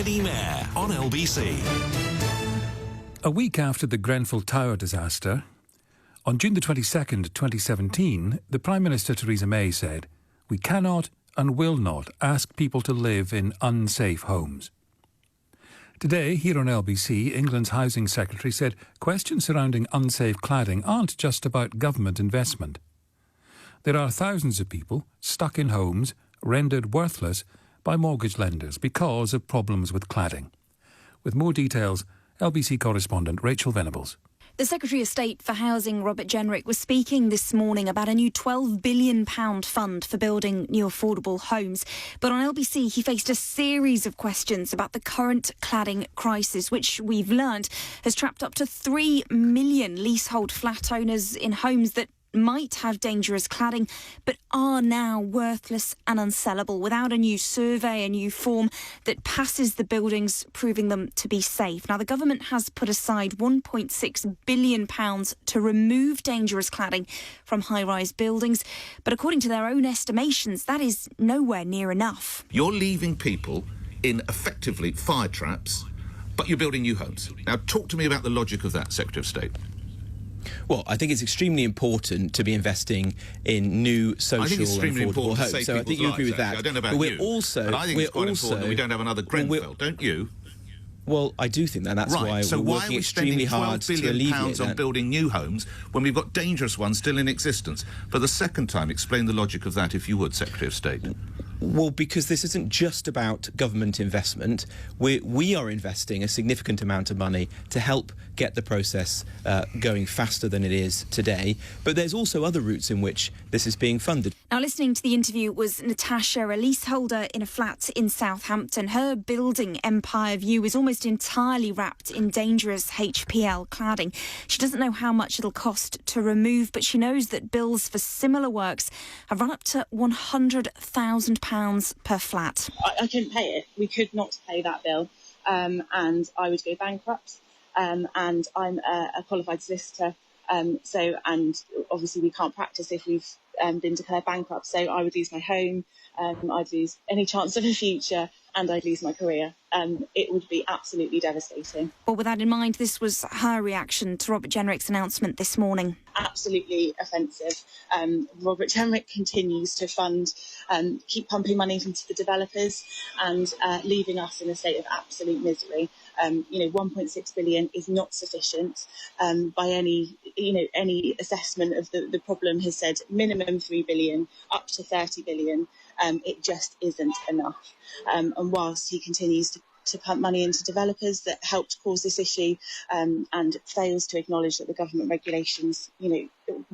Eddie Mair on LBC. A week after the Grenfell Tower disaster, on June the 22nd, 2017, the Prime Minister Theresa May said, "We cannot and will not ask people to live in unsafe homes." Today, here on LBC, England's Housing Secretary said questions surrounding unsafe cladding aren't just about government investment. There are thousands of people stuck in homes rendered worthless by mortgage lenders because of problems with cladding. With more details, LBC correspondent Rachael Venables. The Secretary of State for Housing, Robert Jenrick, was speaking this morning about a new £12 billion fund for building new affordable homes. But on LBC, he faced a series of questions about the current cladding crisis, which we've learned has trapped up to 3 million leasehold flat owners in homes that might have dangerous cladding but are now worthless and unsellable without a new survey, a new form that passes the buildings, proving them to be safe. Now, the government has put aside £1.6 billion to remove dangerous cladding from high-rise buildings, but according to their own estimations, that is nowhere near enough. You're leaving people in effectively fire traps, but you're building new homes. Now, talk to me about the logic of that, Secretary of State. Well, I think it's extremely important to be investing in new social and affordable homes. So I think you agree with that. I don't know about you. But I think it's quite important that we don't have another Grenfell, don't you? Well, I do think that. That's right. why we're working extremely hard to alleviate that. So why are we spending £12 billion on building new homes when we've got dangerous ones still in existence? For the second time, explain the logic of that, if you would, Secretary of State. Well, because this isn't just about government investment. We are investing a significant amount of money to help get the process going faster than it is today. But there's also other routes in which this is being funded. Now, listening to the interview was Natasha, a leaseholder in a flat in Southampton. Her building, Empire View, is almost entirely wrapped in dangerous HPL cladding. She doesn't know how much it'll cost to remove, but she knows that bills for similar works have run up to £100,000 per flat. I couldn't pay it. We could not pay that bill, and I would go bankrupt. And I'm a qualified solicitor, and obviously we can't practice if we've been declared bankrupt. So I would lose my home, I'd lose any chance of a future, and I'd lose my career. It would be absolutely devastating. Well, with that in mind, this was her reaction to Robert Jenrick's announcement this morning. Absolutely offensive. Robert Jenrick continues to fund, keep pumping money into the developers and leaving us in a state of absolute misery. 1.6 billion is not sufficient by any assessment of the problem. Has said minimum 3 billion, up to 30 billion. It just isn't enough. And whilst he continues to pump money into developers that helped cause this issue and fails to acknowledge that the government regulations,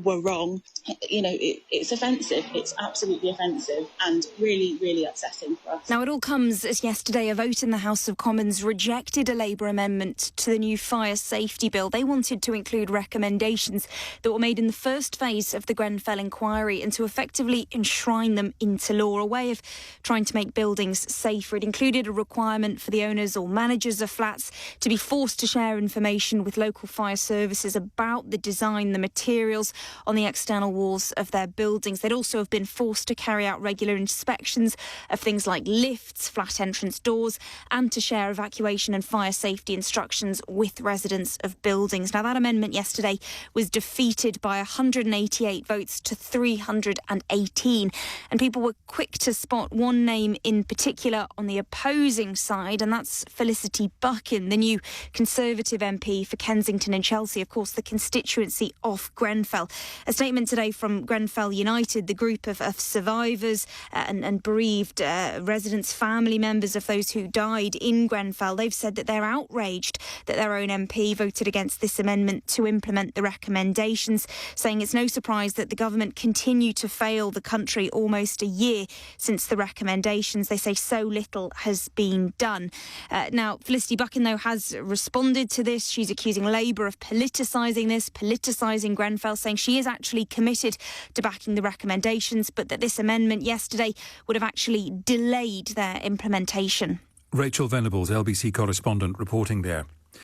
were wrong, it's offensive. It's absolutely offensive and really, really upsetting for us. Now, it all comes as yesterday a vote in the House of Commons rejected a Labour amendment to the new fire safety bill. They wanted to include recommendations that were made in the first phase of the Grenfell inquiry and to effectively enshrine them into law, a way of trying to make buildings safer. It included a requirement for the owners or managers of flats to be forced to share information with local fire services about the design, the materials on the external walls of their buildings. They'd also have been forced to carry out regular inspections of things like lifts, flat entrance doors, and to share evacuation and fire safety instructions with residents of buildings. Now, that amendment yesterday was defeated by 188 votes to 318, and people were quick to spot one name in particular on the opposing side, and that's Felicity Buchan, the new Conservative MP for Kensington and Chelsea, of course, the constituency of Grenfell. A statement today from Grenfell United, the group of survivors and bereaved residents, family members of those who died in Grenfell. They've said that they're outraged that their own MP voted against this amendment to implement the recommendations, saying it's no surprise that the government continue to fail the country almost a year since the recommendations. They say so little has been done. Now, Felicity Buchan, though, has responded to this. She's accusing Labour of politicising Grenfell, saying she is actually committed to backing the recommendations, but that this amendment yesterday would have actually delayed their implementation. Rachael Venables, LBC correspondent, reporting there.